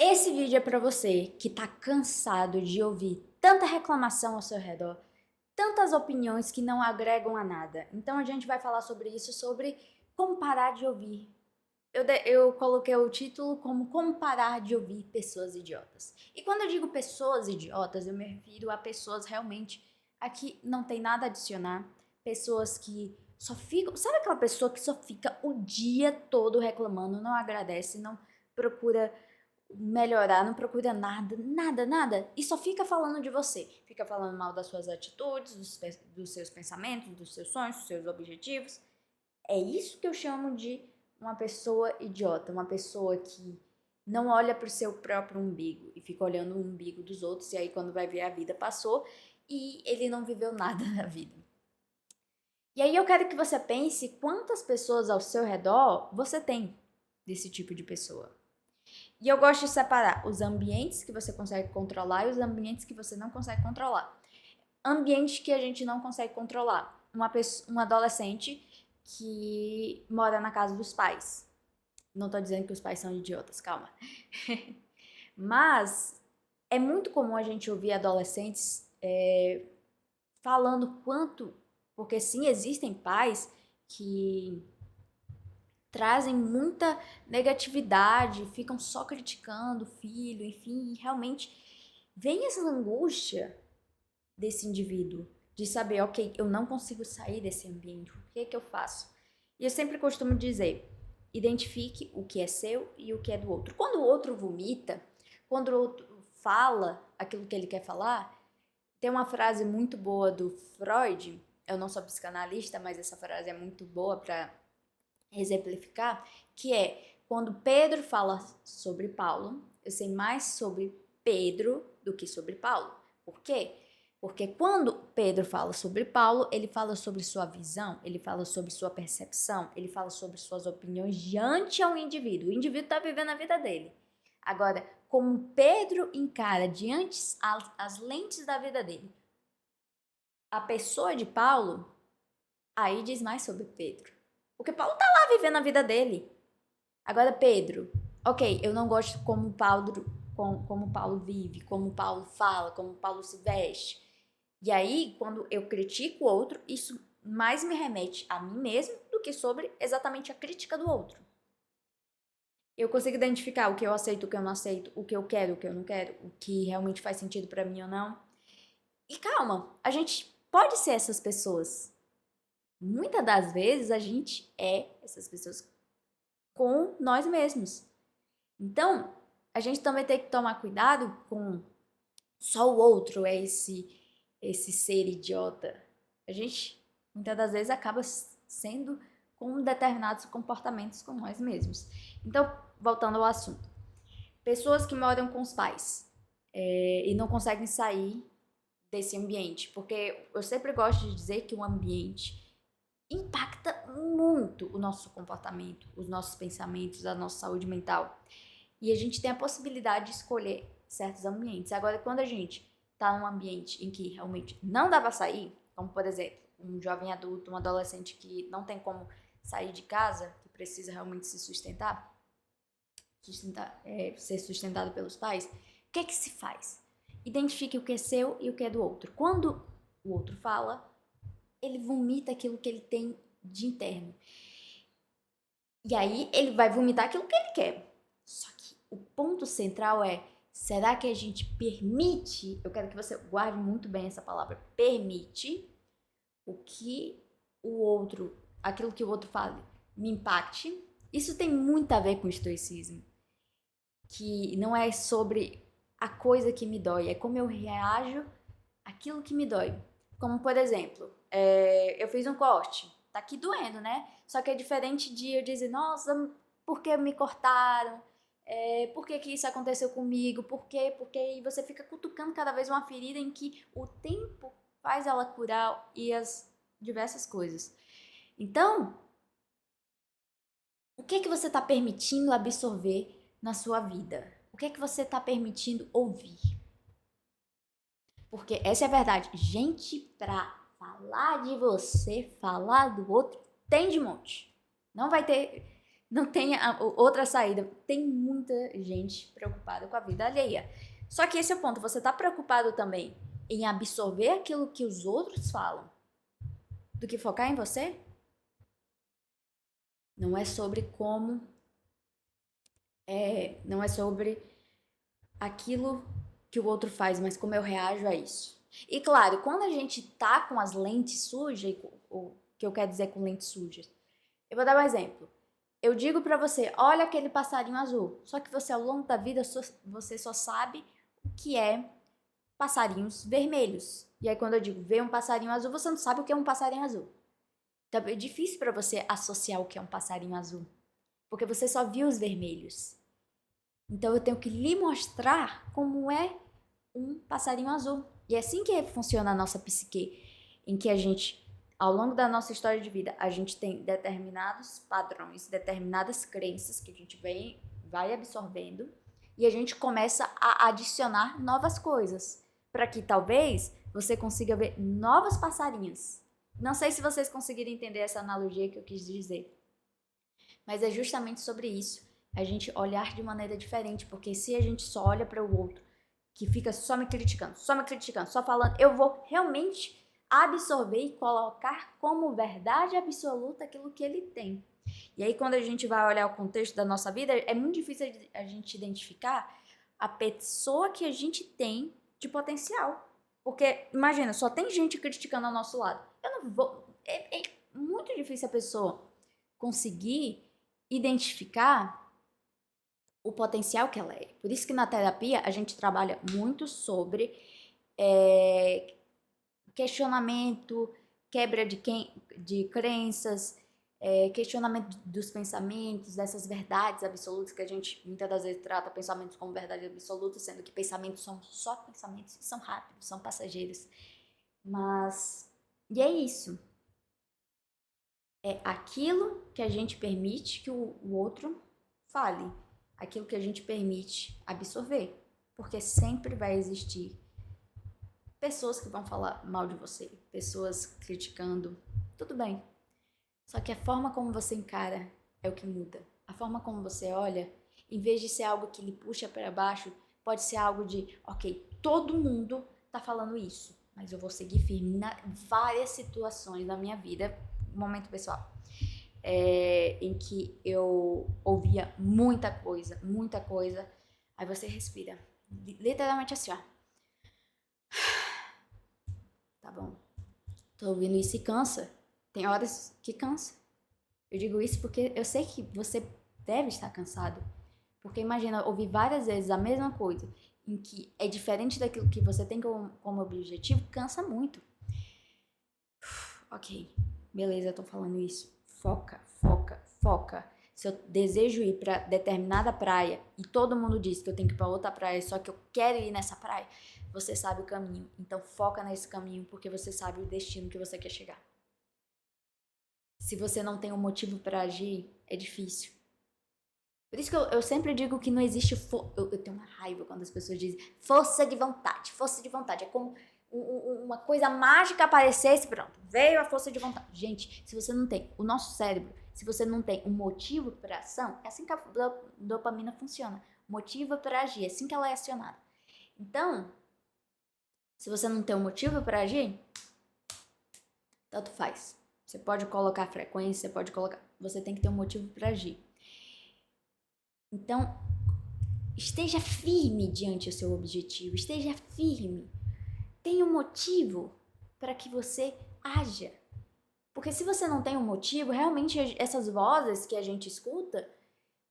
Esse vídeo é para você que tá cansado de ouvir tanta reclamação ao seu redor, tantas opiniões que não agregam a nada. Então a gente vai falar sobre isso, sobre como parar de ouvir. Eu coloquei o título como parar de ouvir pessoas idiotas. E quando eu digo pessoas idiotas, eu me refiro a pessoas realmente a que não tem nada a adicionar, pessoas que só ficam... Sabe aquela pessoa que só fica o dia todo reclamando, não agradece, não procura melhorar, não procura nada, e só fica falando de você. Fica falando mal das suas atitudes, dos seus pensamentos, dos seus sonhos, dos seus objetivos. É isso que eu chamo de uma pessoa idiota, uma pessoa que não olha para o seu próprio umbigo e fica olhando o umbigo dos outros, e aí quando vai ver a vida passou e ele não viveu nada na vida. E aí eu quero que você pense quantas pessoas ao seu redor você tem desse tipo de pessoa. E eu gosto de separar os ambientes que você consegue controlar e os ambientes que você não consegue controlar. Ambiente que a gente não consegue controlar. Um adolescente que mora na casa dos pais. Não tô dizendo que os pais são idiotas, calma. Mas é muito comum a gente ouvir adolescentes falando quanto... Porque sim, existem pais que trazem muita negatividade, ficam só criticando o filho, enfim, e realmente vem essa angústia desse indivíduo de saber, ok, eu não consigo sair desse ambiente, o que é que eu faço? E eu sempre costumo dizer, identifique o que é seu e o que é do outro. Quando o outro vomita, quando o outro fala aquilo que ele quer falar, tem uma frase muito boa do Freud, eu não sou psicanalista, mas essa frase é muito boa para exemplificar, que é quando Pedro fala sobre Paulo, eu sei mais sobre Pedro do que sobre Paulo. Por quê? Porque quando Pedro fala sobre Paulo, ele fala sobre sua visão, ele fala sobre sua percepção, ele fala sobre suas opiniões diante ao indivíduo. O indivíduo está vivendo a vida dele. Agora, como Pedro encara diante as lentes da vida dele, a pessoa de Paulo, aí diz mais sobre Pedro. Porque Paulo tá lá vivendo a vida dele. Agora, Pedro, ok, eu não gosto como Paulo vive, como Paulo fala, como Paulo se veste. E aí, quando eu critico o outro, isso mais me remete a mim mesmo do que sobre exatamente a crítica do outro. Eu consigo identificar o que eu aceito, o que eu não aceito, o que eu quero, o que eu não quero, o que realmente faz sentido pra mim ou não. E calma, a gente pode ser essas pessoas. Muitas das vezes a gente é essas pessoas com nós mesmos. Então, a gente também tem que tomar cuidado com só o outro é esse ser idiota. A gente muitas das vezes acaba sendo com determinados comportamentos com nós mesmos. Então, voltando ao assunto. Pessoas que moram com os pais e não conseguem sair desse ambiente, porque eu sempre gosto de dizer que o ambiente impacta muito o nosso comportamento, os nossos pensamentos, a nossa saúde mental. E a gente tem a possibilidade de escolher certos ambientes. Agora, quando a gente está num ambiente em que realmente não dá para sair, como por exemplo, um jovem adulto, um adolescente que não tem como sair de casa, que precisa realmente se ser sustentado pelos pais, o que é que se faz? Identifique o que é seu e o que é do outro. Quando o outro fala, ele vomita aquilo que ele tem de interno. E aí ele vai vomitar aquilo que ele quer. Só que o ponto central é, será que a gente permite, eu quero que você guarde muito bem essa palavra, permite o que o outro, aquilo que o outro fala, me impacte? Isso tem muito a ver com o estoicismo, que não é sobre a coisa que me dói, é como eu reajo àquilo que me dói. Como, por exemplo, eu fiz um corte, tá aqui doendo, né? Só que é diferente de eu dizer, nossa, por que me cortaram? Por que isso aconteceu comigo? Por quê? Porque você fica cutucando cada vez uma ferida em que o tempo faz ela curar e as diversas coisas. Então, o que é que você está permitindo absorver na sua vida? O que é que você está permitindo ouvir? Porque essa é a verdade. Gente, pra falar de você, falar do outro, tem de monte. Não vai ter não tem outra saída. Tem muita gente preocupada com a vida alheia. Só que esse é o ponto, você tá preocupado também em absorver aquilo que os outros falam do que focar em você? Não é sobre como, não é sobre aquilo que o outro faz, mas como eu reajo a isso. E claro, quando a gente tá com as lentes sujas, o que eu quero dizer com lentes sujas, eu vou dar um exemplo. Eu digo pra você, olha aquele passarinho azul. Só que você, ao longo da vida, você só sabe o que é passarinhos vermelhos. E aí, quando eu digo ver um passarinho azul, você não sabe o que é um passarinho azul. Então, é difícil pra você associar o que é um passarinho azul. Porque você só viu os vermelhos. Então, eu tenho que lhe mostrar como é um passarinho azul. E é assim que funciona a nossa psique, em que a gente, ao longo da nossa história de vida, a gente tem determinados padrões, determinadas crenças que a gente vai absorvendo e a gente começa a adicionar novas coisas, para que talvez você consiga ver novos passarinhos. Não sei se vocês conseguiram entender essa analogia que eu quis dizer, mas é justamente sobre isso. A gente olhar de maneira diferente, porque se a gente só olha para o outro que fica só me criticando, só falando, eu vou realmente absorver e colocar como verdade absoluta aquilo que ele tem. E aí, quando a gente vai olhar o contexto da nossa vida, é muito difícil a gente identificar a pessoa que a gente tem de potencial. Porque, imagina, só tem gente criticando ao nosso lado. Eu não vou. É muito difícil a pessoa conseguir identificar o potencial que ela é. Por isso que na terapia a gente trabalha muito sobre questionamento, quebra de crenças, questionamento dos pensamentos, dessas verdades absolutas que a gente muitas das vezes trata pensamentos como verdade absoluta, sendo que pensamentos são só pensamentos, são rápidos, são passageiros. Mas, e é isso. É aquilo que a gente permite que o outro fale, aquilo que a gente permite absorver, porque sempre vai existir pessoas que vão falar mal de você, pessoas criticando, tudo bem. Só que a forma como você encara é o que muda. A forma como você olha, em vez de ser algo que lhe puxa para baixo, pode ser algo de, ok, todo mundo tá falando isso, mas eu vou seguir firme em várias situações da minha vida, momento pessoal, em que eu ouvia muita coisa, aí você respira, literalmente assim, ó, tá bom, tô ouvindo isso e cansa, tem horas que cansa. Eu digo isso porque eu sei que você deve estar cansado. Porque imagina ouvir várias vezes a mesma coisa, em que é diferente daquilo que você tem como objetivo, cansa muito. Ok, beleza, eu tô falando isso. Foca, foca, foca. Se eu desejo ir para determinada praia e todo mundo diz que eu tenho que ir para outra praia, só que eu quero ir nessa praia, você sabe o caminho. Então foca nesse caminho porque você sabe o destino que você quer chegar. Se você não tem um motivo para agir, é difícil. Por isso que eu sempre digo que não existe... Eu tenho uma raiva quando as pessoas dizem força de vontade. Força de vontade. É como uma coisa mágica aparecesse, pronto, veio a força de vontade. Gente, se você não tem o nosso cérebro, se você não tem um motivo para ação, é assim que a dopamina funciona. Motivo para agir, é assim que ela é acionada. Então, se você não tem um motivo para agir, tanto faz. Você pode colocar frequência, você pode colocar... Você tem que ter um motivo para agir. Então, esteja firme diante do seu objetivo. Esteja firme. Tenha um motivo para que você haja. Porque se você não tem um motivo, realmente essas vozes que a gente escuta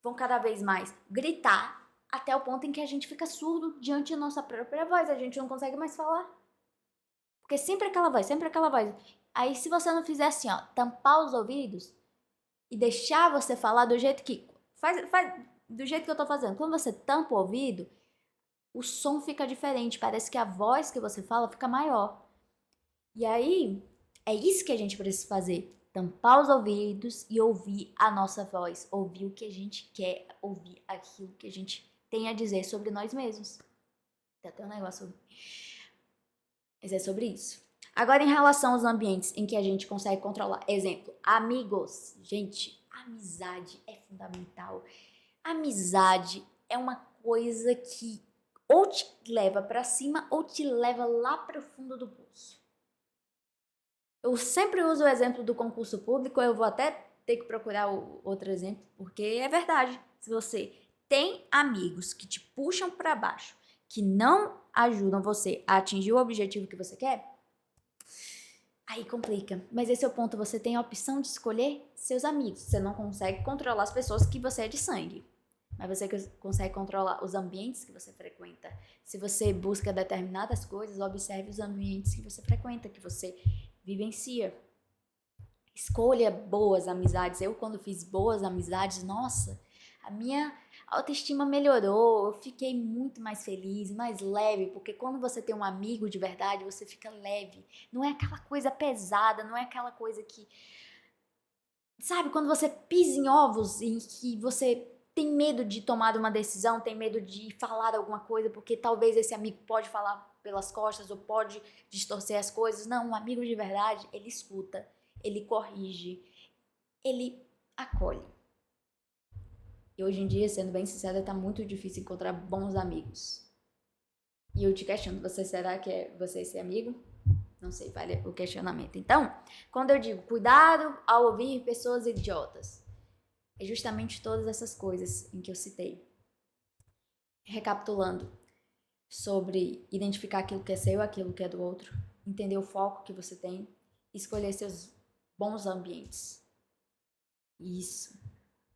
vão cada vez mais gritar até o ponto em que a gente fica surdo diante da nossa própria voz. A gente não consegue mais falar. Porque sempre aquela voz, sempre aquela voz. Aí se você não fizer assim, ó, tampar os ouvidos e deixar você falar do jeito que... Faz do jeito que eu tô fazendo. Quando você tampa o ouvido, o som fica diferente. Parece que a voz que você fala fica maior. E aí, é isso que a gente precisa fazer. Tampar os ouvidos e ouvir a nossa voz. Ouvir o que a gente quer. Ouvir aquilo que a gente tem a dizer sobre nós mesmos. Tem até um negócio... Mas é sobre isso. Agora, em relação aos ambientes em que a gente consegue controlar. Exemplo, amigos. Gente, amizade é fundamental. Amizade é uma coisa que ou te leva pra cima ou te leva lá pro fundo do poço. Eu sempre uso o exemplo do concurso público, eu vou até ter que procurar outro exemplo, porque é verdade. Se você tem amigos que te puxam pra baixo, que não ajudam você a atingir o objetivo que você quer, aí complica. Mas esse é o ponto, você tem a opção de escolher seus amigos. Você não consegue controlar as pessoas que você é de sangue, mas você consegue controlar os ambientes que você frequenta. Se você busca determinadas coisas, observe os ambientes que você frequenta, que você vivencia. Escolha boas amizades. Eu, quando fiz boas amizades, nossa, a minha autoestima melhorou, eu fiquei muito mais feliz, mais leve, porque quando você tem um amigo de verdade, você fica leve. Não é aquela coisa pesada, não é aquela coisa que... Sabe, quando você pisa em ovos e que você tem medo de tomar uma decisão, tem medo de falar alguma coisa, porque talvez esse amigo pode falar pelas costas ou pode distorcer as coisas. Não, um amigo de verdade, ele escuta, ele corrige, ele acolhe. E hoje em dia, sendo bem sincera, tá muito difícil encontrar bons amigos. E eu te questiono, será que é você esse amigo? Não sei, vale o questionamento. Então, quando eu digo cuidado ao ouvir pessoas idiotas, é justamente todas essas coisas em que eu citei. Recapitulando, sobre identificar aquilo que é seu, aquilo que é do outro, entender o foco que você tem, escolher seus bons ambientes. Isso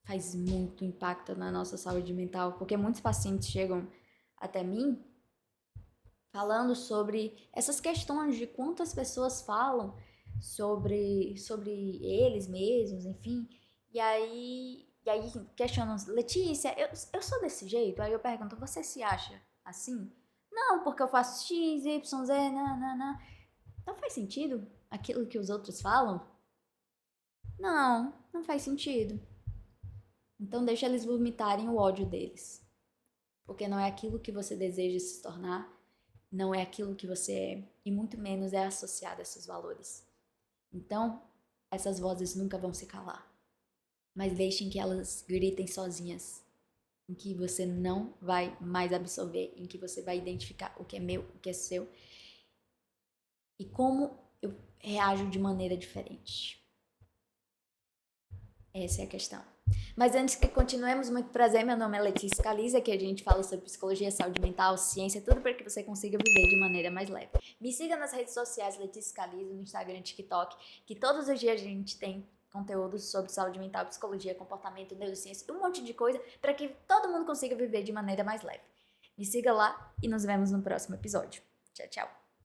faz muito impacto na nossa saúde mental, porque muitos pacientes chegam até mim falando sobre essas questões de quantas pessoas falam sobre eles mesmos, enfim. E aí questionam, Letícia, eu sou desse jeito? Aí eu pergunto, você se acha assim? Não, porque eu faço X, Y, Z, nanana. Não faz sentido aquilo que os outros falam? Não, não faz sentido. Então deixa eles vomitarem o ódio deles. Porque não é aquilo que você deseja se tornar, não é aquilo que você é, e muito menos é associado a esses valores. Então, essas vozes nunca vão se calar. Mas deixem que elas gritem sozinhas, em que você não vai mais absorver, em que você vai identificar o que é meu, o que é seu, e como eu reajo de maneira diferente. Essa é a questão. Mas antes que continuemos, muito prazer, meu nome é Letícia Caliza, que a gente fala sobre psicologia, saúde mental, ciência, tudo para que você consiga viver de maneira mais leve. Me siga nas redes sociais Letícia Caliza, no Instagram e TikTok, que todos os dias a gente tem conteúdos sobre saúde mental, psicologia, comportamento, neurociência e um monte de coisa para que todo mundo consiga viver de maneira mais leve. Me siga lá e nos vemos no próximo episódio. Tchau, tchau.